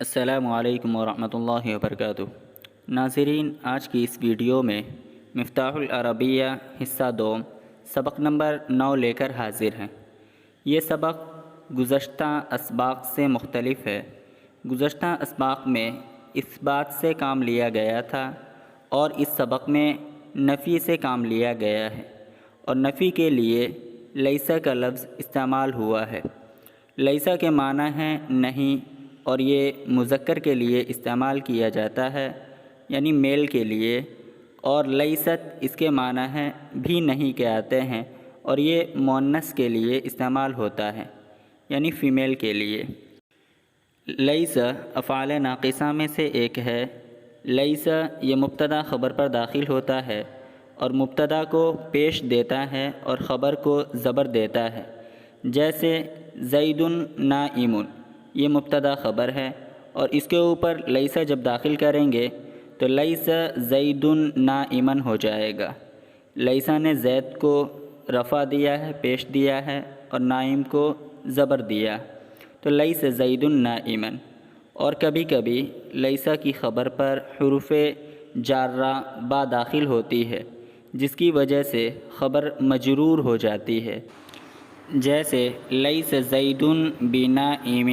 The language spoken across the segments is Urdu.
السلام علیکم ورحمۃ اللہ وبرکاتہ۔ ناظرین، آج کی اس ویڈیو میں مفتاح العربیہ حصہ 2 سبق نمبر 9 لے کر حاضر ہیں۔ یہ سبق گزشتہ اسباق سے مختلف ہے۔ گزشتہ اسباق میں اس بات سے کام لیا گیا تھا اور اس سبق میں نفی سے کام لیا گیا ہے، اور نفی کے لیے لیسا کا لفظ استعمال ہوا ہے۔ لیسا کے معنی ہے نہیں، اور یہ مذکر کے لیے استعمال کیا جاتا ہے، یعنی میل کے لیے، اور لیست اس کے معنی ہے بھی نہیں کے آتے ہیں، اور یہ مؤنث کے لیے استعمال ہوتا ہے، یعنی فیمیل کے لیے۔ لیس افعال ناقصہ میں سے ایک ہے۔ لیس یہ مبتدا خبر پر داخل ہوتا ہے، اور مبتدا کو پیش دیتا ہے اور خبر کو زبر دیتا ہے۔ جیسے زید نائم، یہ مبتدا خبر ہے، اور اس کے اوپر لیسا جب داخل کریں گے تو لیسا زید نائما ہو جائے گا۔ لیسا نے زید کو رفع دیا ہے، پیش دیا ہے، اور نائم کو زبر دیا، تو لیسا زید نائما۔ اور کبھی کبھی لیسا کی خبر پر حروف جارہ با داخل ہوتی ہے، جس کی وجہ سے خبر مجرور ہو جاتی ہے۔ جیسے لیس زید بنائم،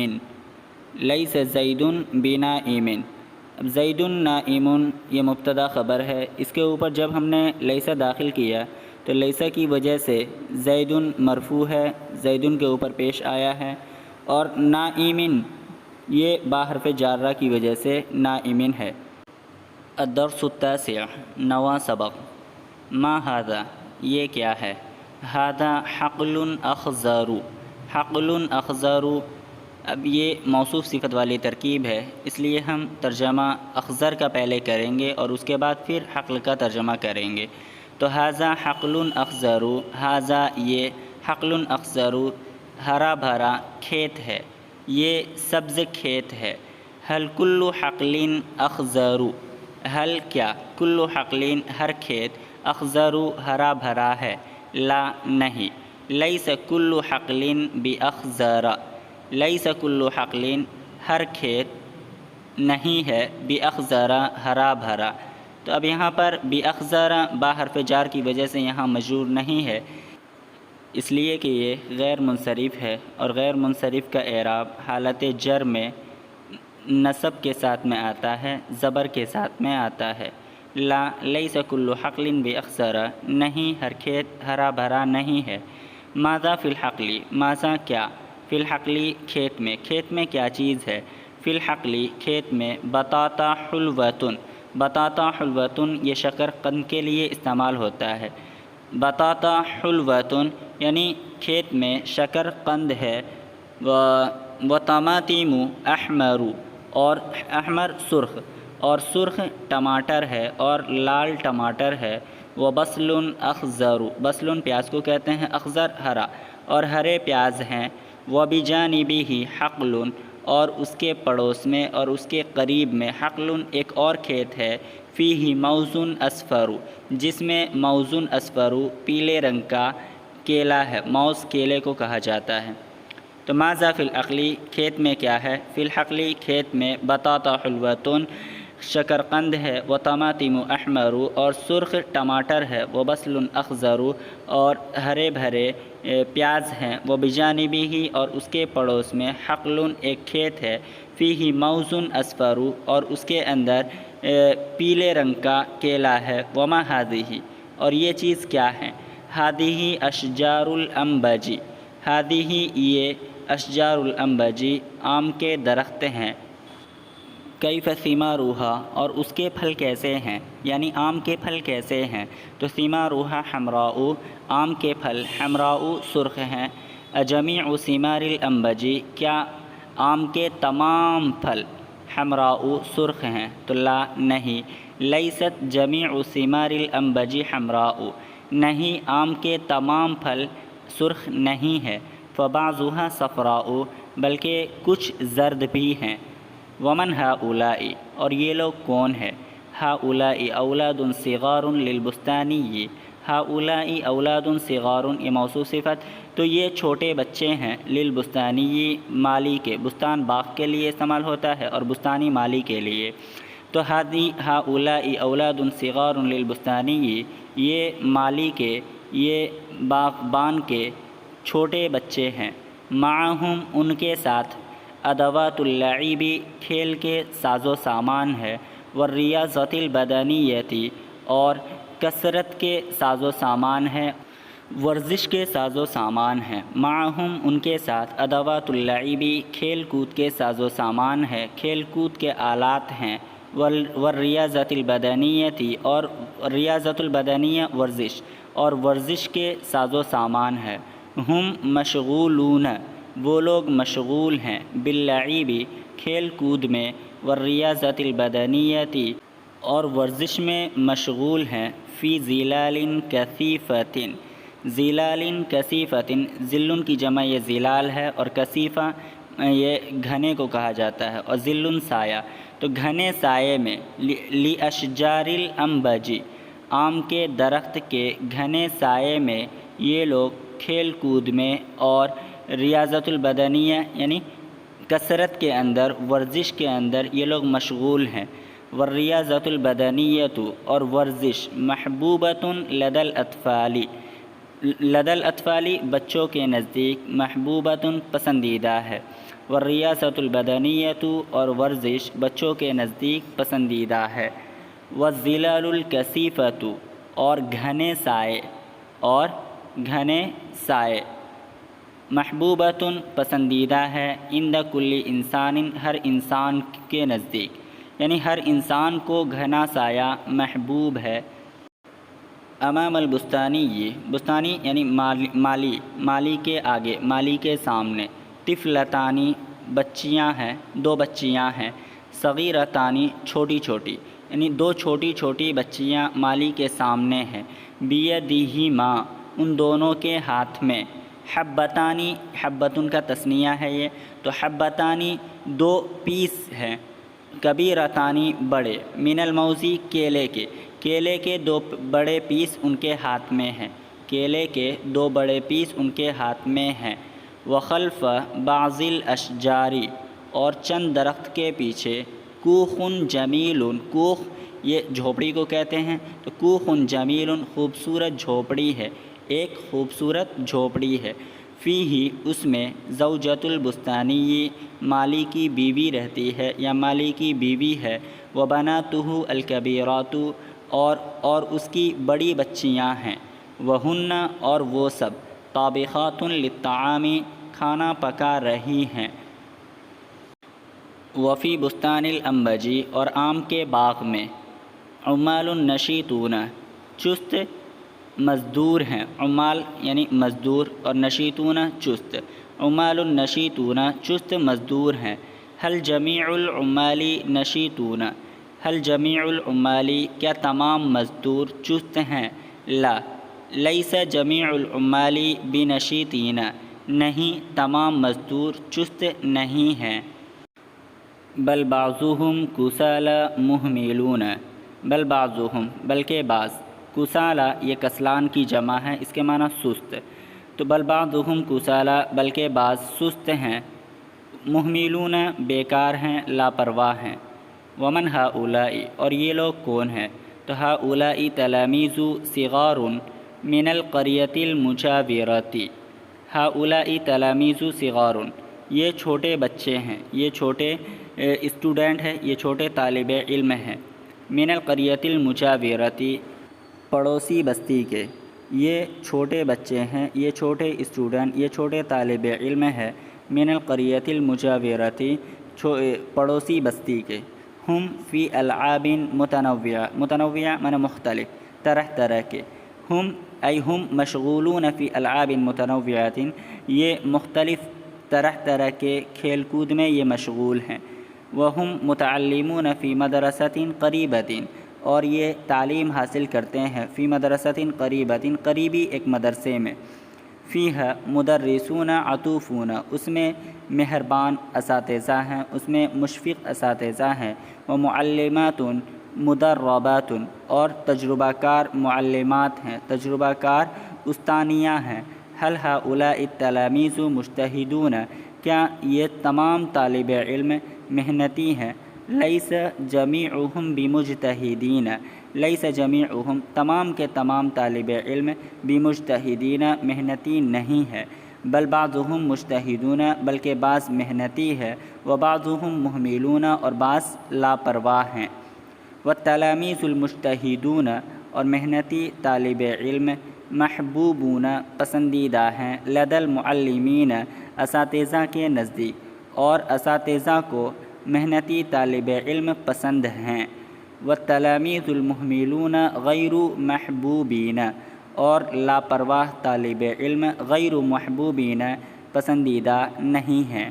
لیس زید بنائم۔ اب زید نائم یہ مبتدا خبر ہے، اس کے اوپر جب ہم نے لیسا داخل کیا تو لیسا کی وجہ سے زید مرفوع ہے، زید کے اوپر پیش آیا ہے، اور نائم یہ با حرف جارہ کی وجہ سے نائم ہے۔ الدرس التاسع، 9واں سبق۔ ما ھذا، یہ کیا ہے؟ ھذا حقل اخضر، حقل اخضر۔ اب یہ موصوف صفت والی ترکیب ہے، اس لیے ہم ترجمہ اخضر کا پہلے کریں گے اور اس کے بعد پھر حقل کا ترجمہ کریں گے۔ تو ھذا حقل اخضر، ھذا یہ حقل اخضر ہرا بھرا کھیت ہے، یہ سبز کھیت ہے۔ ہل کل حقل اخضر، ہل کیا، کل حقل ہر کھیت، اخضر ہرا بھرا ہے، لا نہیں، لیس کل حقل باخضر، لیس کل حقل ہر کھیت نہیں ہے، باخضر ہرا بھرا۔ تو اب یہاں پر باخضر با حرف جار کی وجہ سے یہاں مجرور نہیں ہے، اس لیے کہ یہ غیر منصرف ہے، اور غیر منصرف کا اعراب حالت جر میں نصب کے ساتھ میں آتا ہے، زبر کے ساتھ میں آتا ہے۔ لا لیس کل حقل باخضر، نہیں ہر کھیت ہرا بھرا نہیں ہے۔ ماذا فی الحقل، ماذا کیا، فی الحقل کھیت میں، کھیت میں کیا چیز ہے؟ فی الحقل کھیت میں بطاطا حلوۃ، بطاطا حلوۃ یہ شکر قند کے لیے استعمال ہوتا ہے۔ بطاطا حلوۃ یعنی کھیت میں شکر قند ہے۔ و طماطم احمر، اور احمر سرخ، اور سرخ ٹماٹر ہے اور لال ٹماٹر ہے۔ و بصل اخضر، بصل پیاز کو کہتے ہیں، اخضر ہرا، اور ہرے پیاز ہیں۔ و بجانبہ حقل، اور اس کے پڑوس میں اور اس کے قریب میں حقل ایک اور کھیت ہے۔ فیہ موز اصفر، جس میں موز اصفر پیلے رنگ کا کیلا ہے، موز کیلے کو کہا جاتا ہے۔ تو ماذا فی الحقل کھیت میں کیا ہے؟ فی الحقل کھیت میں بطاطا حلوۃ شکرقند ہے، و طماطم احمر اور سرخ ٹماٹر ہے، و بصل اخضر اور ہرے بھرے پیاز ہیں۔ و بجانبہ اور اس کے پڑوس میں حقل ایک کھیت ہے۔ فیہ موز اصفر اور اس کے اندر پیلے رنگ کا کیلا ہے۔ وما ھذہ اور یہ چیز کیا ہے؟ ھذہ اشجار الانبج، ھذہ یہ اشجار الانبج آم کے درخت ہیں۔ کیف ثمارھا اور اس کے پھل کیسے ہیں، یعنی آم کے پھل کیسے ہیں؟ تو ثمارھا حمراء، آم کے پھل حمراء سرخ ہیں۔ اجمیع ثمار الانبج کیا آم کے تمام پھل حمراء سرخ ہیں؟ تو لا نہیں، لیست جمیع ثمار الانبج حمراء، نہیں آم کے تمام پھل سرخ نہیں ہے۔ فبعضھا صفراء بلکہ کچھ زرد بھی ہیں۔ ومن ہؤلاء اور یہ لوگ کون ہیں؟ ہؤلاء اولاد صغار للبستانی، ہؤلاء اولاد صغار یہ موصوف صفت، تو یہ چھوٹے بچے ہیں، للبستانی مالی کے، بستان باغ کے لیے استعمال ہوتا ہے اور بستانی مالی کے لیے۔ تو ہؤلاء اولاد صغار للبستانی، یہ مالی کے، یہ باغبان کے چھوٹے بچے ہیں، معہم ان کے ساتھ، ادوات اللعب کھیل کے ساز و سامان ہے، والریاضۃ البدنیۃ اور کثرت کے ساز و سامان ہے، ورزش کے ساز و سامان ہیں، معہم ان کے ساتھ، ادوات اللعب کھیل کود کے ساز و سامان ہے، کھیل کود کے آلات ہیں، والریاضۃ البدنیۃ اور ریاضۃ البدنیہ ورزش، اور ورزش کے ساز و سامان ہے، ہم مشغولون وہ لوگ مشغول ہیں، باللعب کھیل کود میں، والریاضۃ البدنیۃ اور ورزش میں مشغول ہیں، فی ظلال کثیفۃ ظلال کثیفۃ، ظل کی جمع یہ ظلال ہے اور کثیفہ یہ گھنے کو کہا جاتا ہے، اور ظل سایہ، تو گھنے سائے میں، لاشجار الانبج آم کے درخت کے گھنے سائے میں یہ لوگ کھیل کود میں اور ریاضت البدنیہ یعنی کثرت کے اندر، ورزش کے اندر یہ لوگ مشغول ہیں، والریاضۃ البدنیۃ اور ورزش، محبوبۃ لدى الاطفال بچوں کے نزدیک، محبوبۃ پسندیدہ ہے، والریاضۃ البدنیۃ اور ورزش بچوں کے نزدیک پسندیدہ ہے، والظلال الکثیفۃ اور گھنے سائے، محبوبۃ پسندیدہ ہے، عند کل انسان ہر انسان کے نزدیک، یعنی ہر انسان کو گھنا سایہ محبوب ہے۔ امام البستانی بستانی یعنی مالی کے آگے، مالی کے سامنے، طفلتانی بچیاں ہیں، دو بچیاں ہیں، صغیرتانی چھوٹی چھوٹی، یعنی دو چھوٹی چھوٹی بچیاں مالی کے سامنے ہیں، بیدہما ان دونوں کے ہاتھ میں، حبتانی حبتن کا تثنیہ ہے یہ، تو حبتانی دو پیس ہیں، کبیرتانی بڑے، من الموزی کیلے کے دو بڑے پیس ان کے ہاتھ میں ہیں، کیلے کے دو بڑے پیس ان کے ہاتھ میں ہیں، وخلف بعض الاشجار اور چند درخت کے پیچھے، کوخ جمیل کوخ یہ جھوپڑی کو کہتے ہیں، تو کوخ جمیل خوبصورت جھوپڑی ہے، ایک خوبصورت جھوپڑی ہے، فیہ اس میں، زوجۃ البستانی مالی کی بیوی رہتی ہے یا مالی کی بیوی ہے، وبناتہ الکبیرات اور اس کی بڑی بچیاں ہیں، وہن اور وہ سب، طابخات للطعام کھانا پکا رہی ہیں، وفی بستان الانبجی اور آم کے باغ میں، عمال نشیطون چست مزدور ہیں، عمال یعنی مزدور اور نشیطون چست، عمال نشیطون چست مزدور ہیں، حل جمیع العمال نشیطون حل جمیع العمال کیا تمام مزدور چست ہیں، لا لیس جمیع العمال بنشیطین نہیں تمام مزدور چست نہیں ہیں، بل بعضهم کسالى مہملون بل بعضهم بلکہ بعض، کسالى یہ کسلان کی جمع ہے، اس کے معنی سست، تو بل بعضهم کسالى بلکہ بعض سست ہیں، مہملون بیکار ہیں، لاپرواہ ہیں، ومن ہؤلاء اور یہ لوگ کون ہیں، تو ہؤلاء تلاميذ صغار من القرية المجاورة، ہؤلاء تلاميذ صغار یہ چھوٹے بچے ہیں، یہ چھوٹے اسٹوڈنٹ ہے، یہ چھوٹے طالب علم ہیں، من القرية المجاورة پڑوسی بستی کے، یہ چھوٹے بچے ہیں، یہ چھوٹے اسٹوڈنٹ، یہ چھوٹے طالب علم ہے، من القرية المجاورة پڑوسی بستی کے، ہم فی العاب متنوعہ من مختلف طرح طرح کے، ہم مشغولون فی العاب متنوعات یہ مختلف طرح طرح کے کھیل کود میں یہ مشغول ہیں، وہم متعلمون فی مدرسۃ قریبۃ اور یہ تعلیم حاصل کرتے ہیں، فی مدرسۃ قریبۃ قریبی ایک مدرسے میں، فیہا مدرسون عطوفون اس میں مہربان اساتذہ ہیں، اس میں مشفق اساتذہ ہیں، ومعلمات مدربات اور تجربہ کار معلمات ہیں، تجربہ کار استانیہ ہیں۔ هل هؤلاء التلاميذ مجتہدون، کیا یہ تمام طالب علم محنتی ہیں؟ لیس جمیعہم بمجتہدین، لیس جمیعہم تمام کے تمام طالب علم بمجتہدین محنتی نہیں ہے، بل بعضہم مجتہدون بلکہ بعض محنتی ہے، وبعضہم مہملون اور بعض لاپرواہ ہیں۔ والتلاميذ المجتہدون اور محنتی طالب علم محبوبون پسندیدہ ہیں، لدى المعلمین اساتذہ کے نزدیک، اور اساتذہ کو محنتی طالب علم پسند ہیں۔ والتلاميذ المہملون غیر محبوبین اور لاپرواہ طالب علم غیر محبوبین پسندیدہ نہیں ہیں۔